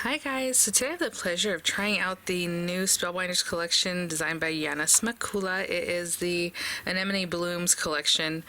Hi guys, so today I have the pleasure of trying out the new Spellbinders collection designed by Yana Smakula. It is the Anemone Blooms collection.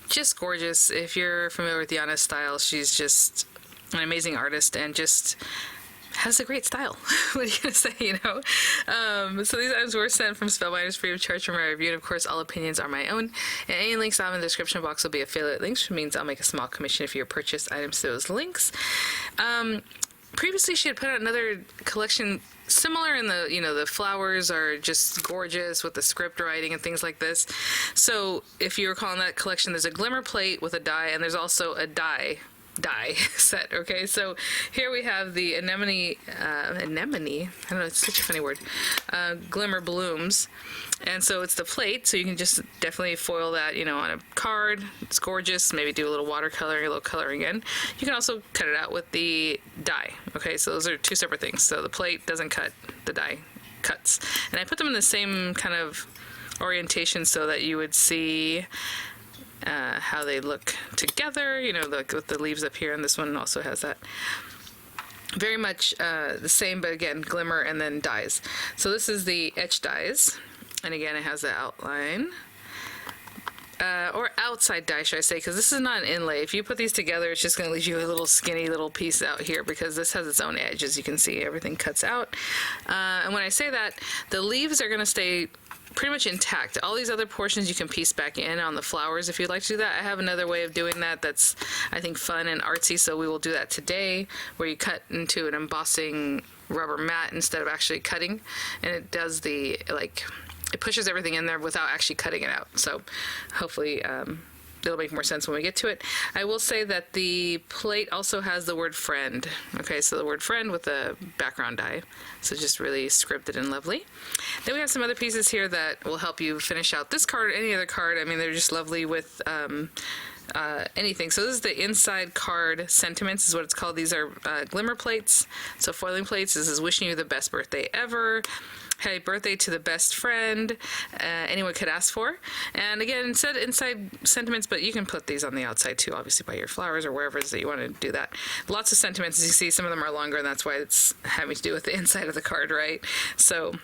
Just gorgeous. If you're familiar with Yana's style, she's just an amazing artist and just has a great style. What are you gonna say, you know? So these items were sent from Spellbinders free of charge for my review, and of course all opinions are my own. And any links I have in the description box will be affiliate links, which means I'll make a small commission if you purchase items through those links. Previously she had put out another collection similar in the, you know, the flowers are just gorgeous with the script writing and things like this. So if you recall in that collection, there's a glimmer plate with a die, and there's also a die set. Okay, so here we have the anemone, I don't know, it's such a funny word, glimmer blooms. And so it's the plate, so you can just definitely foil that, you know, on a card. It's gorgeous. Maybe do a little watercoloring, a little coloring in. You can also cut it out with the die. Okay, so those are two separate things. So the plate doesn't cut, the die cuts. And I put them in the same kind of orientation so that you would see how they look together, you know, like with the leaves up here, and this one also has that. Very much the same, but again, glimmer and then dies. So this is the etch dies, and again, it has the outline. Or outside die, should I say, because this is not an inlay. If you put these together, it's just going to leave you a little skinny little piece out here, because this has its own edge. As you can see, everything cuts out. And when I say that, the leaves are going to stay pretty much intact. All these other portions you can piece back in on the flowers if you'd like to do that. I have another way of doing that that's, I think, fun and artsy, so we will do that today, where you cut into an embossing rubber mat instead of actually cutting, and it does the, like, it pushes everything in there without actually cutting it out. So hopefully it'll make more sense when we get to it. I will say that the plate also has the word friend. Okay, so the word friend with the background die. So just really scripted and lovely. Then we have some other pieces here that will help you finish out this card or any other card. I mean, they're just lovely with anything. So this is the inside card sentiments is what it's called. These are glimmer plates. So foiling plates. This is wishing you the best birthday ever. Happy birthday to the best friend anyone could ask for. And again, said inside sentiments, but you can put these on the outside too, obviously by your flowers or wherever it is that you want to do that. Lots of sentiments, as you see, some of them are longer, and that's why it's having to do with the inside of the card, right? So,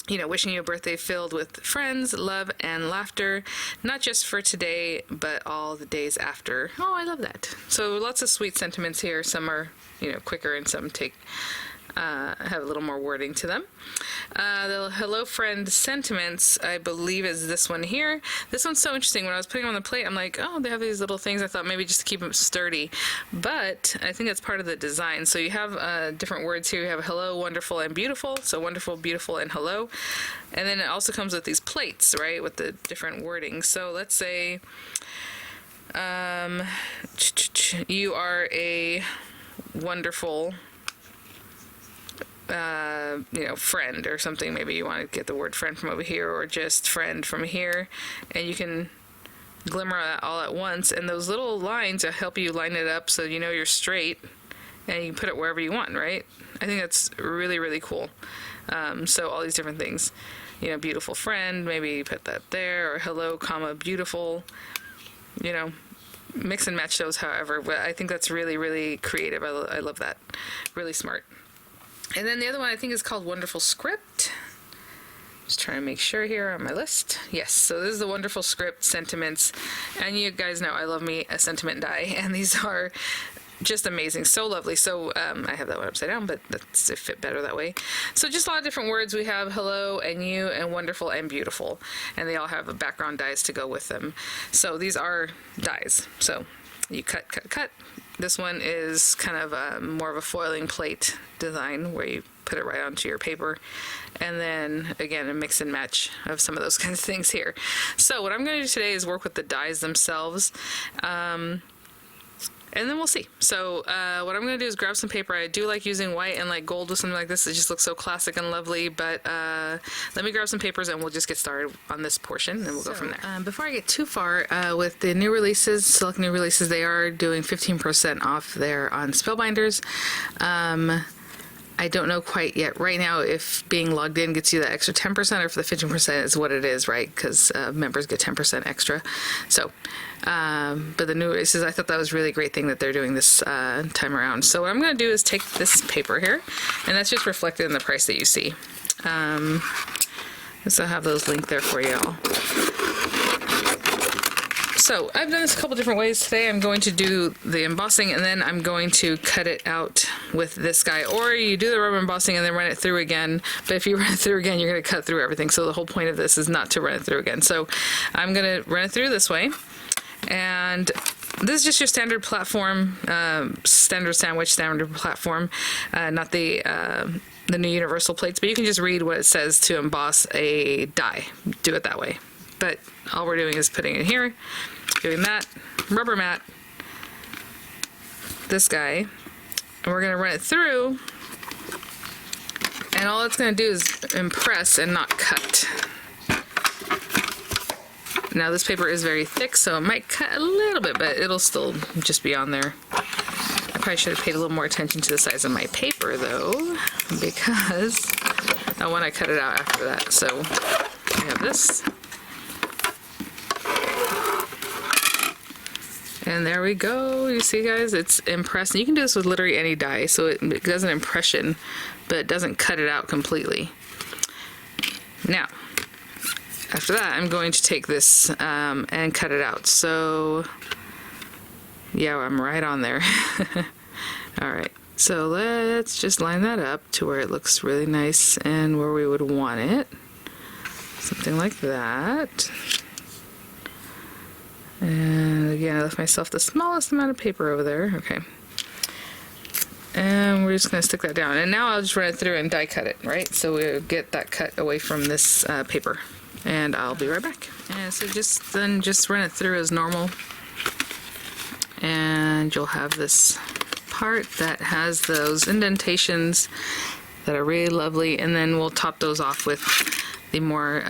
you know, wishing you a birthday filled with friends, love, and laughter, not just for today, but all the days after. Oh, I love that. So lots of sweet sentiments here. Some are, you know, quicker, and some take have a little more wording to them. The hello friend sentiments, I believe, is this one here. This one's so interesting. When I was putting them on the plate, I'm like, oh, they have these little things. I thought maybe just to keep them sturdy, but I think that's part of the design. So you have different words here. You have hello, wonderful, and beautiful. So wonderful, beautiful, and hello. And then it also comes with these plates, right, with the different wording. So let's say you are a wonderful you know, friend or something. Maybe you want to get the word friend from over here, or just friend from here, and you can glimmer that all at once, and those little lines will help you line it up so you know you're straight, and you can put it wherever you want, right? I think that's really, really cool. So all these different things, you know, beautiful friend, maybe put that there, or hello, comma, beautiful, you know, mix and match those however, but I think that's really, really creative. I love that. Really smart. And then the other one I think is called Wonderful Script. Just trying to make sure here on my list. Yes, so this is the Wonderful Script sentiments. And you guys know I love me a sentiment die, and these are just amazing, so lovely. So I have that one upside down, but that's it fit better that way. So just a lot of different words. We have hello and you and wonderful and beautiful, and they all have background dies to go with them. So these are dies. So you cut, cut, cut. This one is kind of more of a foiling plate design where you put it right onto your paper. And then, again, a mix and match of some of those kinds of things here. So what I'm going to do today is work with the dies themselves. And then we'll see. So what I'm going to do is grab some paper. I do like using white and like gold with something like this. It just looks so classic and lovely. But let me grab some papers and we'll just get started on this portion, and we'll go from there. Before I get too far, with the new releases, select new releases, they are doing 15% off there on Spellbinders. I don't know quite yet right now if being logged in gets you that extra 10% or if the 15% is what it is, right? Because members get 10% extra. So, but the new races, I thought that was a really great thing that they're doing this time around. So what I'm going to do is take this paper here, and that's just reflected in the price that you see. So I'll have those linked there for you all. So I've done this a couple different ways today. I'm going to do the embossing and then I'm going to cut it out with this guy, or you do the rubber embossing and then run it through again. But if you run it through again, you're going to cut through everything. So the whole point of this is not to run it through again. So I'm going to run it through this way. And this is just your standard platform, standard sandwich, standard platform, not the new universal plates, but you can just read what it says to emboss a die. Do it that way. But all we're doing is putting it here, doing that, rubber mat, this guy, and we're going to run it through, and all it's going to do is impress and not cut. Now this paper is very thick, so it might cut a little bit, but it'll still just be on there. I probably should have paid a little more attention to the size of my paper though, because I want to cut it out after that. So I have this. And there we go. You see, guys, it's impressed. You can do this with literally any die, so it does an impression, but it doesn't cut it out completely. Now, after that, I'm going to take this and cut it out. So, yeah, I'm right on there. All right, so let's just line that up to where it looks really nice and where we would want it. Something like that. And again, I left myself the smallest amount of paper over there. Okay. And we're just going to stick that down. And now I'll just run it through and die cut it, right? So we'll get that cut away from this paper. And I'll be right back. And so just run it through as normal. And you'll have this part that has those indentations that are really lovely. And then we'll top those off with the more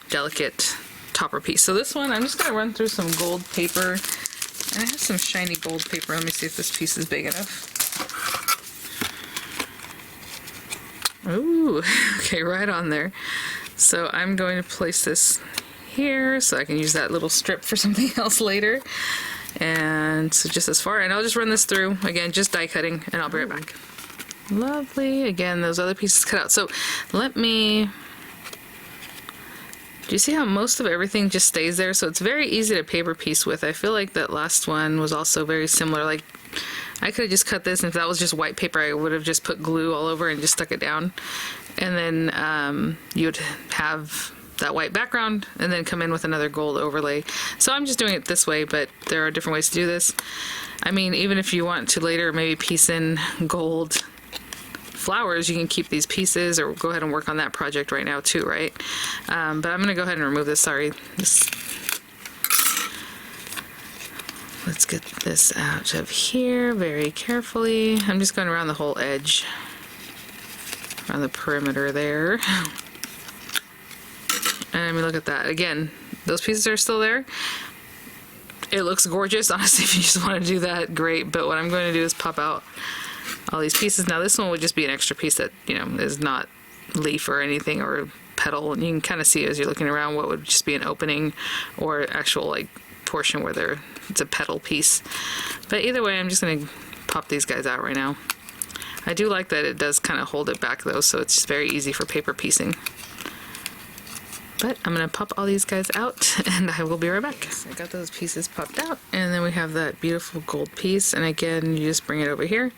delicate topper piece. So this one, I'm just going to run through some gold paper, and I have some shiny gold paper. Let me see if this piece is big enough. Ooh, okay, right on there. So I'm going to place this here so I can use that little strip for something else later. And so just as far, and I'll just run this through, again, just die cutting, and I'll be right back. Lovely. Again, those other pieces cut out. So let me... Do you see how most of everything just stays there? So it's very easy to paper piece with. I feel like that last one was also very similar. Like, I could have just cut this, and if that was just white paper, I would have just put glue all over and just stuck it down. And then you would have that white background and then come in with another gold overlay. So I'm just doing it this way, but there are different ways to do this. I mean, even if you want to later maybe piece in gold flowers, you can keep these pieces or go ahead and work on that project right now too, right? But I'm going to go ahead and remove this. Sorry. Let's get this out of here very carefully. I'm just going around the whole edge, around the perimeter there. And I mean, look at that. Again, those pieces are still there. It looks gorgeous. Honestly, if you just want to do that, great. But what I'm going to do is pop out all these pieces. Now this one would just be an extra piece that, you know, is not leaf or anything or petal, and you can kind of see as you're looking around what would just be an opening or actual like portion where it's a petal piece. But either way, I'm just going to pop these guys out right now. I do like that it does kind of hold it back though, so it's very easy for paper piecing. But I'm going to pop all these guys out and I will be right back. So I got those pieces popped out, and then we have that beautiful gold piece, and again, you just bring it over here.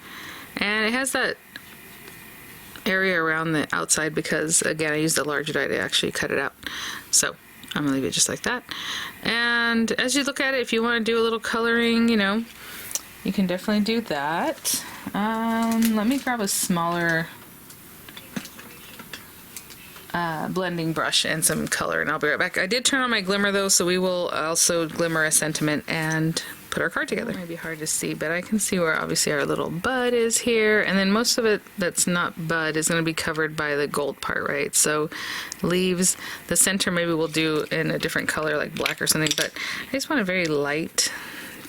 And it has that area around the outside because, again, I used a larger die to actually cut it out. So I'm going to leave it just like that. And as you look at it, if you want to do a little coloring, you know, you can definitely do that. Let me grab a smaller blending brush and some color, and I'll be right back. I did turn on my glimmer though, so we will also glimmer a sentiment and put our card together. It might be hard to see, but I can see where obviously our little bud is here, and then most of it that's not bud is going to be covered by the gold part, right? So leaves, the center maybe we'll do in a different color like black or something, but I just want a very light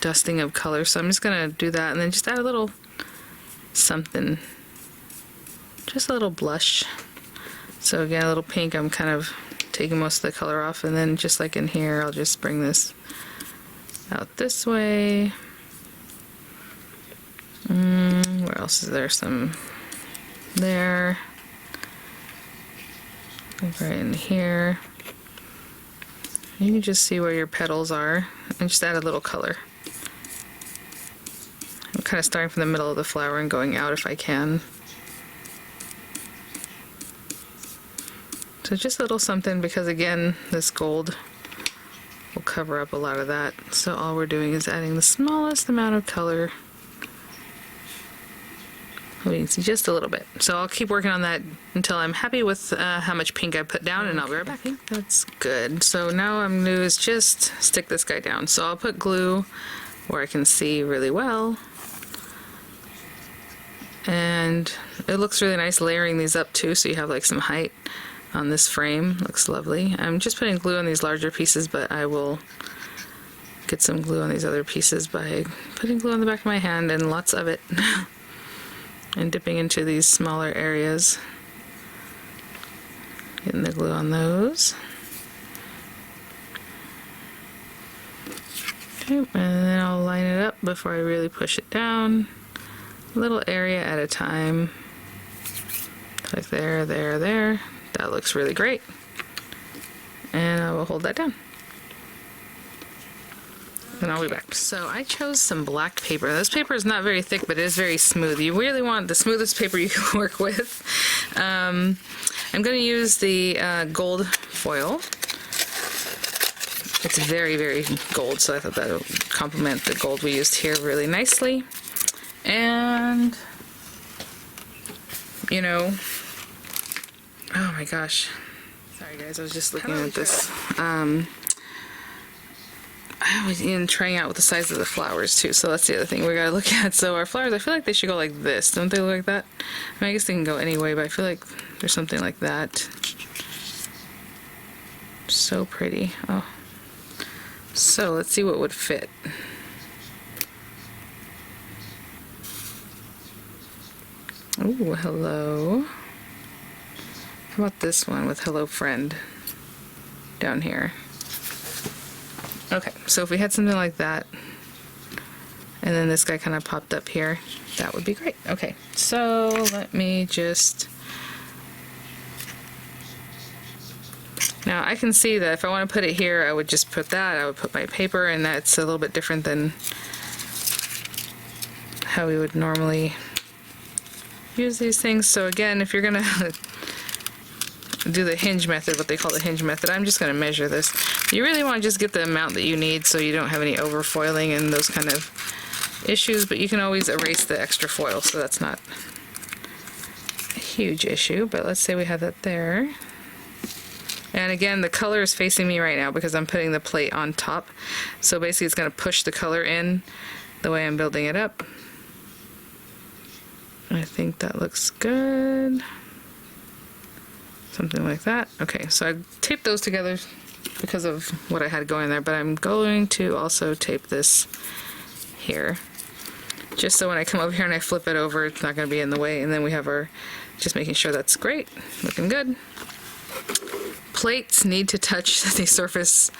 dusting of color, so I'm just going to do that and then just add a little something just a little blush. So again, a little pink, I'm kind of taking most of the color off, and then just like in here, I'll just bring this out this way. Where else is there? Some there. Right in here. You can just see where your petals are and just add a little color. I'm kind of starting from the middle of the flower and going out if I can. So just a little something, because again, this gold will cover up a lot of that. So all we're doing is adding the smallest amount of color. We can see just a little bit. So I'll keep working on that until I'm happy with how much pink I put down, and I'll be right back. I think that's good. So now what I'm gonna do is just stick this guy down. So I'll put glue where I can see really well. And it looks really nice layering these up too, so you have like some height on this frame. Looks lovely. I'm just putting glue on these larger pieces, but I will get some glue on these other pieces by putting glue on the back of my hand, and lots of it. And dipping into these smaller areas. Getting the glue on those. Okay, and then I'll line it up before I really push it down. A little area at a time. Like there, there, there. That looks really great. And I will hold that down. And I'll be back. So I chose some black paper. This paper is not very thick, but it is very smooth. You really want the smoothest paper you can work with. I'm going to use the gold foil. It's very, very gold, so I thought that would complement the gold we used here really nicely. And, you know, oh my gosh. Sorry guys, I was just looking at this. I was trying out with the size of the flowers too, so that's the other thing we gotta look at. So our flowers, I feel like they should go like this. Don't they look like that? I mean, I guess they can go anyway, but I feel like there's something like that. So pretty. Oh. So let's see what would fit. Oh, hello. How about this one with hello friend down here? Okay, so if we had something like that, and then this guy kind of popped up here, that would be great. Okay, so let me just... Now I can see that if I want to put it here, I would just put that, I would put my paper, and that's a little bit different than how we would normally use these things. So again, if you're gonna do the hinge method, what they call the hinge method, I'm just going to measure this. You really want to just get the amount that you need so you don't have any over foiling and those kind of issues, but you can always erase the extra foil, so that's not a huge issue. But let's say we have that there. And again, the color is facing me right now because I'm putting the plate on top. So basically it's going to push the color in the way I'm building it up. I think that looks good. Something like that. Okay, so I taped those together because of what I had going there, but I'm going to also tape this here, just so when I come over here and I flip it over, it's not going to be in the way. And then we have our, just making sure that's great, looking good. Plates need to touch the surface,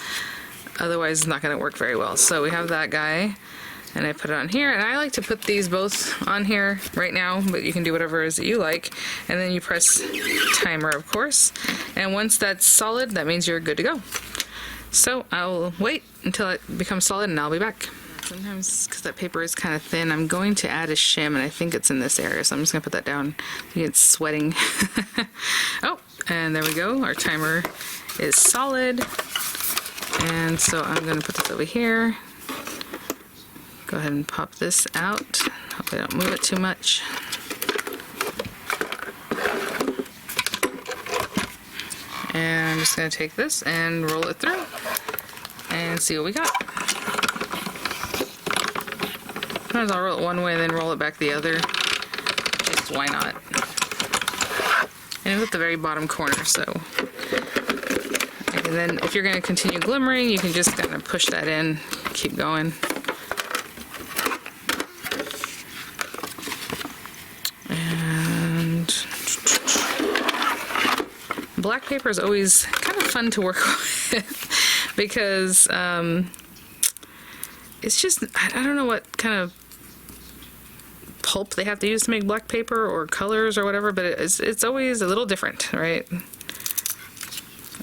otherwise it's not going to work very well. So we have that guy, and I put it on here, and I like to put these both on here right now, but you can do whatever it is that you like. And then you press timer, of course, and once that's solid, that means you're good to go. So I'll wait until it becomes solid and I'll be back. Sometimes, because that paper is kind of thin, I'm going to add a shim, and I think it's in this area, so I'm just going to put that down. It's sweating. Oh, and there we go. Our timer is solid. And so I'm going to put this over here. Go ahead and pop this out. Hope I don't move it too much. And I'm just going to take this and roll it through and see what we got. Sometimes I'll roll it one way and then roll it back the other. Just why not? And it's at the very bottom corner, so. And then if you're going to continue glimmering, you can just kind of push that in, keep going. And black paper is always kind of fun to work with because it's just, I don't know what kind of pulp they have to use to make black paper or colors or whatever, but it's always a little different, right?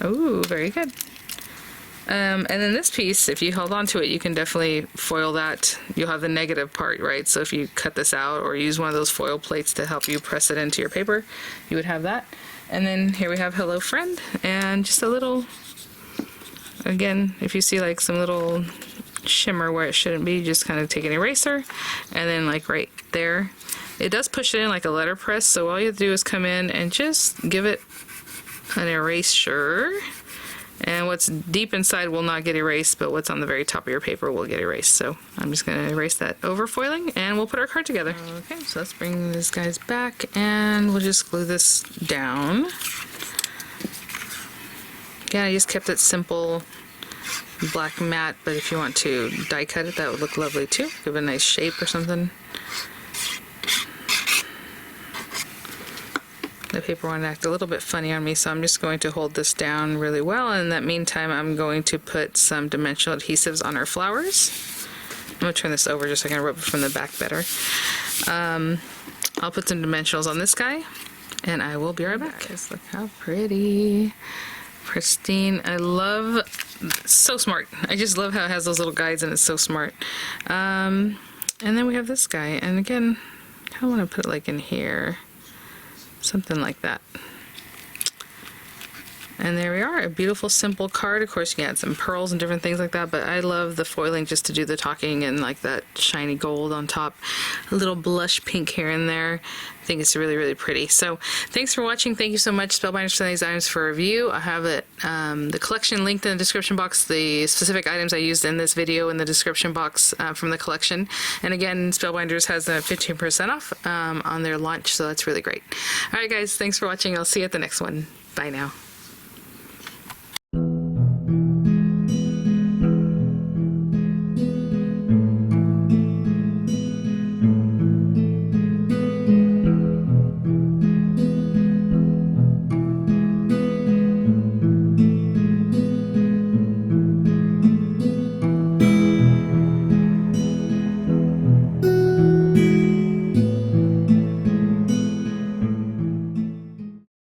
Oh, very good. And then this piece, if you held on to it, you can definitely foil that. You'll have the negative part, right? So if you cut this out or use one of those foil plates to help you press it into your paper, you would have that. And then here we have Hello Friend, and just a little, again, if you see like some little shimmer where it shouldn't be, just kind of take an eraser, and then like right there, it does push it in like a letter press, so all you have to do is come in and just give it an erasure. And what's deep inside will not get erased, but what's on the very top of your paper will get erased. So I'm just going to erase that over foiling, and we'll put our card together. Okay, so let's bring these guys back, and we'll just glue this down. Yeah, I just kept it simple, black matte, but if you want to die cut it, that would look lovely too. Give it a nice shape or something. The paper wanted to act a little bit funny on me, so I'm just going to hold this down really well, and in that meantime I'm going to put some dimensional adhesives on our flowers. I'm going to turn this over just so I can rub it from the back better. I'll put some dimensionals on this guy, and I will be right back. Guys, look how pretty. Pristine. I love, so smart. I just love how it has those little guides, and it's so smart. And then we have this guy, and again, I kind of want to put it like in here. Something like that. And there we are, a beautiful simple card. Of course you can add some pearls and different things like that, but I love the foiling just to do the talking, and like that shiny gold on top, a little blush pink here and there. I think it's really, really pretty. So thanks for watching. Thank you so much, Spellbinders, for these items for review. I have it, the collection linked in the description box, the specific items I used in this video in the description box from the collection. And again, Spellbinders has a 15% off on their launch, so that's really great. All right guys, thanks for watching. I'll see you at the next one. Bye now.